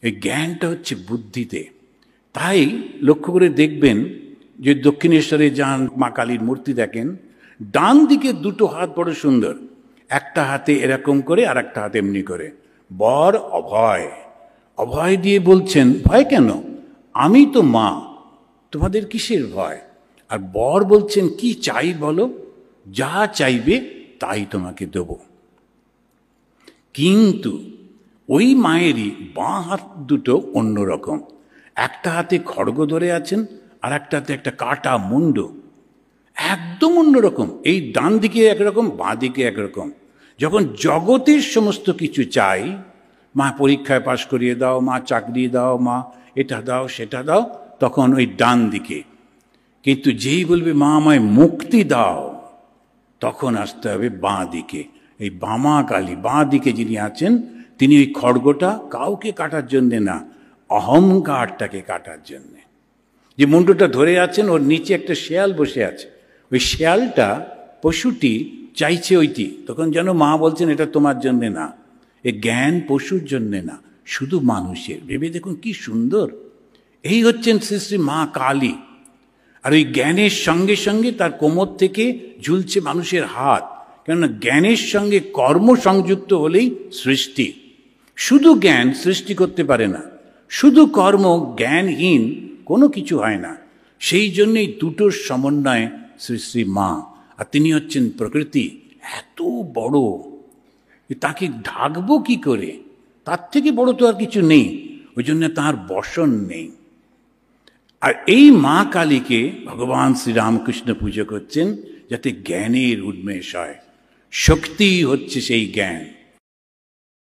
এই জ্ঞানটা হচ্ছে বুদ্ধিতে। তাই লক্ষ্য করে দেখবেন যে দক্ষিণেশ্বরে যান, মা কালীর মূর্তি দেখেন, ডান দিকে দুটো হাত বড় সুন্দর, একটা হাতে এরকম করে আর একটা হাতে এমনি করে। বর অভয়, অভয় দিয়ে বলছেন ভয় কেন, আমি তো মা, তোমাদের কিসের ভয়? আর বর বলছেন কি চাই বলো, যা চাইবে তাই তোমাকে দেব। কিন্তু ওই মায়েরই বাঁ হাত দুটো অন্যরকম, একটা হাতে খড়গ ধরে আছেন আর একটা হাতে একটা কাটা মুন্ড, একদম অন্যরকম। এই ডান দিকে একরকম, বাঁ দিকে একরকম। যখন জগতের সমস্ত কিছু চাই, মা পরীক্ষায় পাশ করিয়ে দাও, মা চাকরি দাও, মা এটা দাও সেটা দাও, তখন ওই ডান দিকে। কিন্তু যেই বলবে মা আমায় মুক্তি দাও, তখন আসতে হবে বাঁ দিকে। এই বামা কালী বাঁ দিকে যিনি আছেন, তিনি ওই খড়গটা কাউকে কাটার জন্যে না, অহংকারটাকে কাটার জন্যে। যে মুন্ডটা ধরে আছেন, ওর নিচে একটা শেয়াল বসে আছে, ওই শেয়ালটা পশুটি চাইছে ওইটি, তখন যেন মা বলছেন এটা তোমার জন্যে না, এ জ্ঞান পশুর জন্যে না, শুধু মানুষের। ভেবে দেখুন কি সুন্দর। এই হচ্ছেন শ্রী শ্রী মা কালী। আর ওই জ্ঞানের সঙ্গে সঙ্গে তার কোমর থেকে ঝুলছে মানুষের হাত, কেননা জ্ঞানের সঙ্গে কর্ম সংযুক্ত হলেই সৃষ্টি। শুধু জ্ঞান সৃষ্টি করতে পারে না, শুধু কর্ম জ্ঞানহীন কোনো কিছু হয় না। সেই জন্যেই দুটোর সমন্বয়ে শ্রী শ্রী মা। আর তিনি হচ্ছেন প্রকৃতি, এত বড়, তাকে ঢাকবো কি করে, তার থেকে বড় তো আর কিছু নেই, ওই জন্য তাঁর বসন নেই। আর এই মা কালীকে ভগবান শ্রীরামকৃষ্ণ পুজো করছেন যাতে জ্ঞানের উন্মেষ হয়। শক্তি হচ্ছে সেই জ্ঞান।